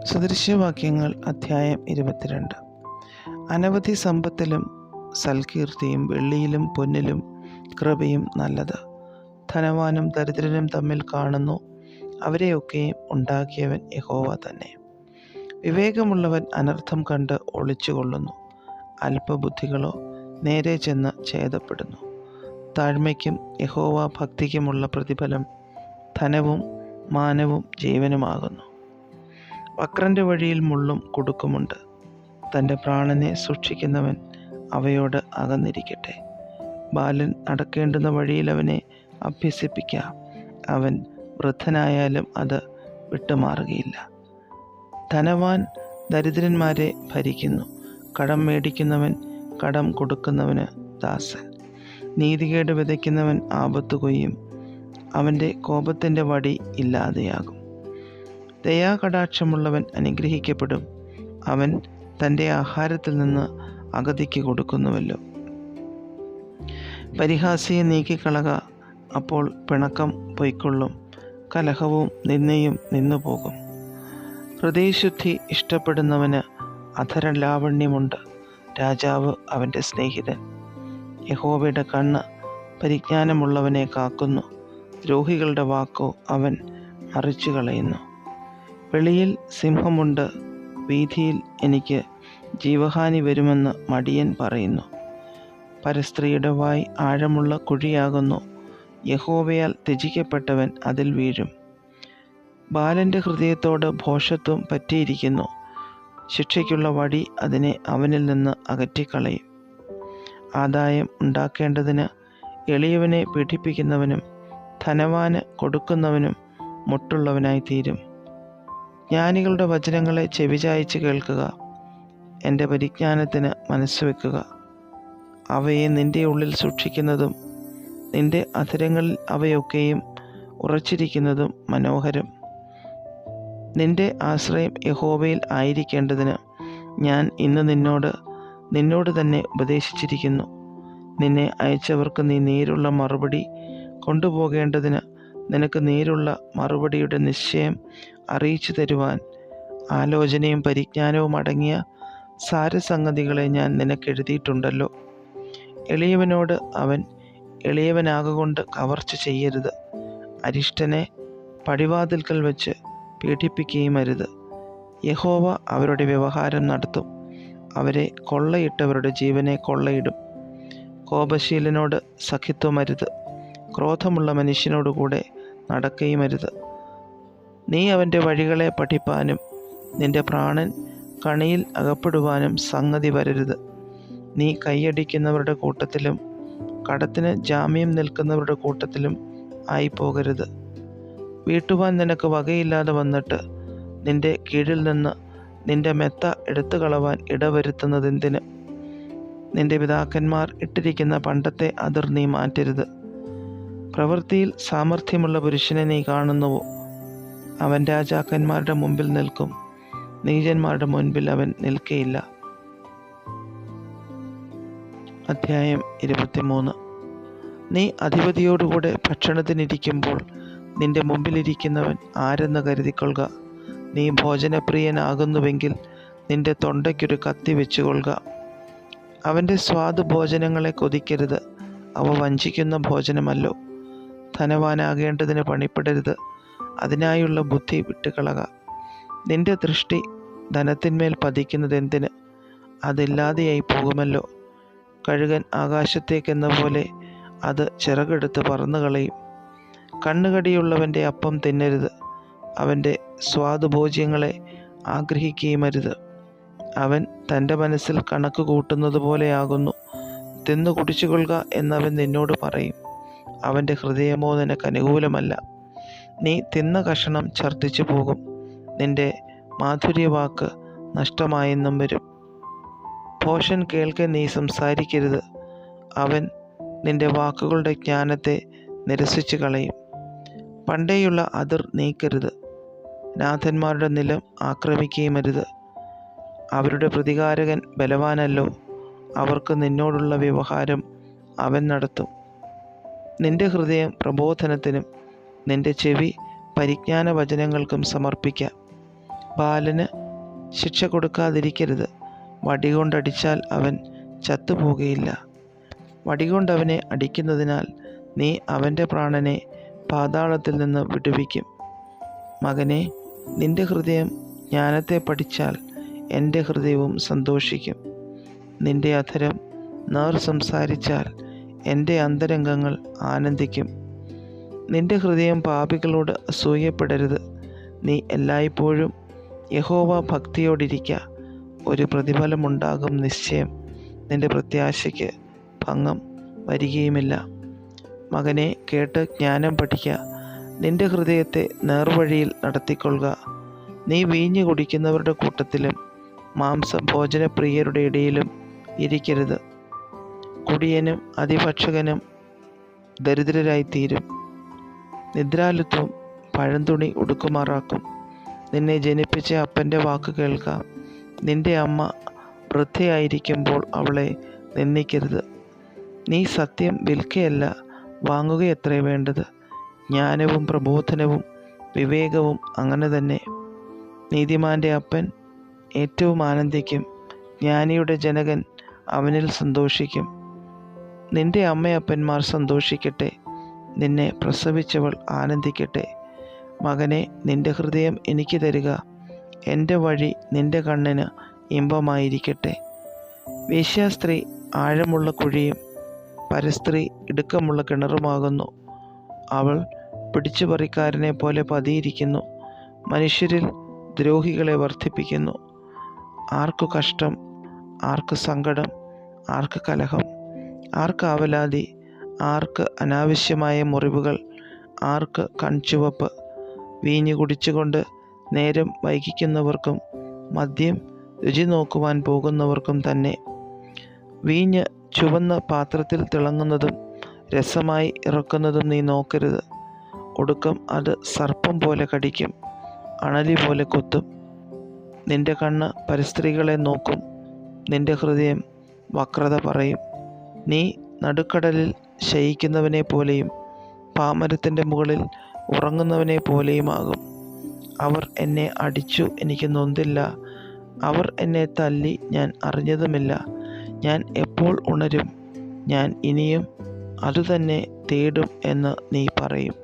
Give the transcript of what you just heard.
സദൃശ്യവാക്യങ്ങൾ അധ്യായം 22. അനവധി സമ്പത്തിലും സൽകീർത്തിയും വെള്ളിയിലും പൊന്നിലും കൃപയും നല്ലത്. ധനവാനും ദരിദ്രനും തമ്മിൽ കാണുന്നു, അവരെയൊക്കെയും ഉണ്ടാക്കിയവൻ യഹോവ തന്നെ. വിവേകമുള്ളവൻ അനർത്ഥം കണ്ട് ഒളിച്ചുകൊള്ളുന്നു, അല്പബുദ്ധികളോ നേരെ ചെന്ന് ഛേദപ്പെടുന്നു. താഴ്മയ്ക്കും യഹോവ ഭക്തിക്കുമുള്ള പ്രതിഫലം ധനവും മാനവും ജീവനുമാകുന്നു. വക്രൻ്റെ വഴിയിൽ മുള്ളും കുടുക്കുമുണ്ട്, തൻ്റെ പ്രാണനെ സൂക്ഷിക്കുന്നവൻ അവയോട് അകന്നിരിക്കട്ടെ. ബാലൻ നടക്കേണ്ടുന്ന വഴിയിൽ അവനെ അഭ്യസിപ്പിക്കാം, അവൻ വൃദ്ധനായാലും അത് വിട്ടുമാറുകയില്ല. ധനവാൻ ദരിദ്രന്മാരെ ഭരിക്കുന്നു, കടം മേടിക്കുന്നവൻ കടം കൊടുക്കുന്നവന് ദാസൻ. നീതികേട് വിതയ്ക്കുന്നവൻ ആപത്ത് കൊയ്യും, അവൻ്റെ കോപത്തിൻ്റെ വടി ഇല്ലാതെയാകും. ദയാകടാക്ഷമുള്ളവൻ അനുഗ്രഹിക്കപ്പെടും, അവൻ തൻ്റെ ആഹാരത്തിൽ നിന്ന് അഗതിക്ക് കൊടുക്കുന്നുവല്ലോ. പരിഹാസിയെ നീക്കിക്കളക, അപ്പോൾ പിണക്കം പൊയ്ക്കൊള്ളും, കലഹവും നിന്ദയും നിന്നുപോകും. ഹൃദയശുദ്ധി ഇഷ്ടപ്പെടുന്നവന് അധരലാവണ്യമുണ്ട്, രാജാവ് അവൻ്റെ സ്നേഹിതൻ. യഹോവയുടെ കണ്ണ് പരിജ്ഞാനമുള്ളവനെ കാക്കുന്നു, ദ്രോഹികളുടെ വാക്കോ അവൻ മറിച്ചു കളയുന്നു. വെളിയിൽ സിംഹമുണ്ട്, വീഥിയിൽ എനിക്ക് ജീവഹാനി വരുമെന്ന് മടിയൻ പറയുന്നു. പരസ്ത്രീയുടെ വായ് ആഴമുള്ള കുഴിയാകുന്നു, യഹോവയാൽ ത്യജിക്കപ്പെട്ടവൻ അതിൽ വീഴും. ബാലൻ്റെ ഹൃദയത്തോട് ഭോഷത്വം പറ്റിയിരിക്കുന്നു, ശിക്ഷയ്ക്കുള്ള വടി അതിനെ അവനിൽ നിന്ന് അകറ്റിക്കളയും. ആദായം ഉണ്ടാക്കേണ്ടതിന് എളിയവനെ പീഡിപ്പിക്കുന്നവനും ധനവാന് കൊടുക്കുന്നവനും മുട്ടുള്ളവനായി തീരും. ജ്ഞാനികളുടെ വചനങ്ങളെ ചെവിചായിച്ച് കേൾക്കുക, എൻ്റെ പരിജ്ഞാനത്തിന് മനസ്സുവെക്കുക. അവയെ നിൻ്റെ ഉള്ളിൽ സൂക്ഷിക്കുന്നതും നിൻ്റെ അധരങ്ങളിൽ അവയൊക്കെയും ഉറച്ചിരിക്കുന്നതും മനോഹരം. നിൻ്റെ ആശ്രയം യഹോവയിൽ ആയിരിക്കേണ്ടതിന് ഞാൻ ഇന്ന് നിന്നോട് തന്നെ ഉപദേശിച്ചിരിക്കുന്നു. നിന്നെ അയച്ചവർക്ക് നീ നേരുള്ള മറുപടി കൊണ്ടുപോകേണ്ടതിന് നിനക്ക് നേരുള്ള മറുപടിയുടെ നിശ്ചയം അറിയിച്ചു തരുവാൻ ആലോചനയും പരിജ്ഞാനവും അടങ്ങിയ സാരസംഗതികളെ ഞാൻ നിനക്കെഴുതിയിട്ടുണ്ടല്ലോ. എളിയവനോട് അവൻ എളിയവനാകൊണ്ട് കവർച്ച ചെയ്യരുത്, അരിഷ്ടനെ പടിവാതിൽക്കൽ വെച്ച് പീഡിപ്പിക്കുകയും അരുത്. യഹോവ അവരുടെ വ്യവഹാരം നടത്തും, അവരെ കൊള്ളയിട്ടവരുടെ ജീവനെ കൊള്ളയിടും. കോപശീലനോട് സഖിത്വമരുത്, ക്രോധമുള്ള മനുഷ്യനോടുകൂടെ നടക്കുകയും അരുത്. നീ അവൻ്റെ വഴികളെ പഠിപ്പാനും നിന്റെ പ്രാണൻ കണിയിൽ അകപ്പെടുവാനും സംഗതി വരരുത്. നീ കൈയടിക്കുന്നവരുടെ കൂട്ടത്തിലും കടത്തിന് ജാമ്യം നിൽക്കുന്നവരുടെ കൂട്ടത്തിലും ആയിപ്പോകരുത്. വീട്ടുവാൻ നിനക്ക് വകയില്ലാതെ വന്നിട്ട് നിന്റെ കീഴിൽ നിന്ന് നിന്റെ മെത്ത എടുത്തു കളവാൻ ഇടവരുത്തുന്നതെന്തിന്? നിന്റെ പിതാക്കന്മാർ ഇട്ടിരിക്കുന്ന പണ്ടത്തെ അതിർ നീ മാറ്റരുത്. പ്രവൃത്തിയിൽ സാമർഥ്യമുള്ള പുരുഷനെ നീ കാണുന്നുവോ? അവൻ രാജാക്കന്മാരുടെ മുമ്പിൽ നിൽക്കും, നീചന്മാരുടെ മുൻപിൽ അവൻ നിൽക്കയില്ല. അധ്യായം 23. നീ അധിപതിയോടുകൂടെ ഭക്ഷണത്തിനിരിക്കുമ്പോൾ നിന്റെ മുമ്പിലിരിക്കുന്നവൻ ആരെന്ന് കരുതിക്കൊള്ളുക. നീ ഭോജനപ്രിയനാകുന്നുവെങ്കിൽ നിന്റെ തൊണ്ടയ്ക്കൊരു കത്തി വെച്ചുകൊള്ളുക. അവൻ്റെ സ്വാദ് ഭോജനങ്ങളെ കൊതിക്കരുത്, അവ വഞ്ചിക്കുന്ന ഭോജനമല്ലോ. ധനവാനാകേണ്ടതിന് പണിപ്പെടരുത്, അതിനായുള്ള ബുദ്ധി വിട്ടുകളക. നിന്റെ ദൃഷ്ടി ധനത്തിന്മേൽ പതിക്കുന്നതെന്തിന്? അതില്ലാതെയായി പോകുമല്ലോ. കഴുകൻ ആകാശത്തേക്കെന്ന പോലെ അത് ചിറകെടുത്ത് പറന്നുകളയും. കണ്ണുകടിയുള്ളവൻ്റെ അപ്പം തിന്നരുത്, അവൻ്റെ സ്വാദുഭോജ്യങ്ങളെ ആഗ്രഹിക്കുകയും അരുത്. അവൻ തൻ്റെ മനസ്സിൽ കണക്ക് കൂട്ടുന്നത് പോലെയാകുന്നു, തിന്നു കുടിച്ചുകൊള്ളുക എന്നവൻ നിന്നോട് പറയും. അവൻ്റെ ഹൃദയമോ നിനക്ക് അനുകൂലമല്ല. നീ തിന്ന കഷണം ഛർദ്ദിച്ചു പോകും, നിന്റെ മാധുര്യവാക്ക് നഷ്ടമായെന്നും വരും. ഭോഷൻ കേൾക്കെ നീ സംസാരിക്കരുത്, അവൻ നിന്റെ വാക്കുകളുടെ ജ്ഞാനത്തെ നിരസിച്ചു കളയും. പണ്ടേയുള്ള അതിർ നീക്കരുത്, നാഥന്മാരുടെ നിലം ആക്രമിക്കുകയും അരുത്. അവരുടെ പ്രതികാരകൻ ബലവാനല്ലോ, അവർക്ക് നിന്നോടുള്ള വ്യവഹാരം അവൻ നടത്തും. നിന്റെ ഹൃദയം പ്രബോധനത്തിനും നിന്റെ ചെവി പരിജ്ഞാന വചനങ്ങൾക്കും സമർപ്പിക്കാം. ബാലന് ശിക്ഷ കൊടുക്കാതിരിക്കരുത്. വടികൊണ്ടടിച്ചാൽ അവൻ ചത്തുപോകുകയില്ല. വടികൊണ്ടവനെ അടിക്കുന്നതിനാൽ നീ അവൻ്റെ പ്രാണനെ പാതാളത്തിൽ നിന്ന് വിടുവിക്കും. മകനെ, നിന്റെ ഹൃദയം ജ്ഞാനത്തെ പഠിച്ചാൽ എൻ്റെ ഹൃദയവും സന്തോഷിക്കും. നിന്റെ അധരം നേർ സംസാരിച്ചാൽ എൻ്റെ അന്തരംഗങ്ങൾ ആനന്ദിക്കും. നിന്റെ ഹൃദയം പാപികളോട് അസൂയപ്പെടരുത്. നീ എല്ലായ്പ്പോഴും യഹോവ ഭക്തിയോടിരിക്ക. ഒരു പ്രതിഫലമുണ്ടാകും നിശ്ചയം. നിന്റെ പ്രത്യാശയ്ക്ക് ഭംഗം വരികയുമില്ല. മകനെ, കേട്ട് ജ്ഞാനം പഠിക്ക. നിന്റെ ഹൃദയത്തെ നേർവഴിയിൽ നടത്തിക്കൊള്ളുക. നീ വീഞ്ഞു കുടിക്കുന്നവരുടെ കൂട്ടത്തിലും മാംസഭോജനപ്രിയരുടെ ഇടയിലും ഇരിക്കരുത്. കുടിയനും അതിഭക്ഷകനും ദരിദ്രരായിത്തീരും. നിദ്രാലുത്വം പഴന്തുണി ഉടുക്കുമാറാക്കും. നിന്നെ ജനിപ്പിച്ച അപ്പൻ്റെ വാക്ക് കേൾക്കാം. നിന്റെ അമ്മ വൃദ്ധയായിരിക്കുമ്പോൾ അവളെ നിന്ദിക്കരുത്. നീ സത്യം വിൽക്കുകയല്ല, വാങ്ങുകയത്രേ വേണ്ടത്. ജ്ഞാനവും പ്രബോധനവും വിവേകവും അങ്ങനെ തന്നെ. നീതിമാൻ്റെ അപ്പൻ ഏറ്റവും ആനന്ദിക്കും. ജ്ഞാനിയുടെ ജനകൻ അവനിൽ സന്തോഷിക്കും. നിന്റെ അമ്മയപ്പന്മാർ സന്തോഷിക്കട്ടെ. നിന്നെ പ്രസവിച്ചവൾ ആനന്ദിക്കട്ടെ. മകനെ, നിന്റെ ഹൃദയം എനിക്ക് തരിക. എൻ്റെ വഴി നിന്റെ കണ്ണിന് ഇമ്പമായിരിക്കട്ടെ. വേശ്യാസ്ത്രീ ആഴമുള്ള കുഴിയും പരസ്ത്രീ ഇടുക്കമുള്ള കിണറുമാകുന്നു. അവൾ പിടിച്ചുപറിക്കാരനെ പോലെ പതിയിരിക്കുന്നു. മനുഷ്യരിൽ ദ്രോഹികളെ വർദ്ധിപ്പിക്കുന്നു. ആർക്കു കഷ്ടം, ആർക്ക് സങ്കടം, ആർക്ക് കലഹം, ആർക്ക് ആവലാതി, ആർക്ക് അനാവശ്യമായ മുറിവുകൾ, ആർക്ക് കൺചുവപ്പ്. വീഞ്ഞു കുടിച്ചുകൊണ്ട് നേരം വൈകിക്കുന്നവർക്കും മദ്യം രുചി നോക്കുവാൻ പോകുന്നവർക്കും തന്നെ. വീഞ്ഞ് ചുവന്ന പാത്രത്തിൽ തിളങ്ങുന്നതും രസമായി ഇറക്കുന്നതും നീ നോക്കരുത്. ഒടുക്കം അത് സർപ്പം പോലെ കടിക്കും, അണലി പോലെ കൊത്തും. നിന്റെ കണ്ണ് പരസ്ത്രീകളെ നോക്കും, നിന്റെ ഹൃദയം വക്രത പറയും. നീ നടുക്കടലിൽ ശയിക്കുന്നവനെ പോലെയും പാമരത്തിൻ്റെ മുകളിൽ ഉറങ്ങുന്നവനെ പോലെയുമാകും. അവർ എന്നെ അടിച്ചു, എനിക്ക് നൊന്തില്ല. അവർ എന്നെ തല്ലി, ഞാൻ അറിഞ്ഞതുമില്ല. ഞാൻ എപ്പോൾ ഉണരും? ഞാൻ ഇനിയും അതുതന്നെ തേടും എന്ന് നീ പറയും.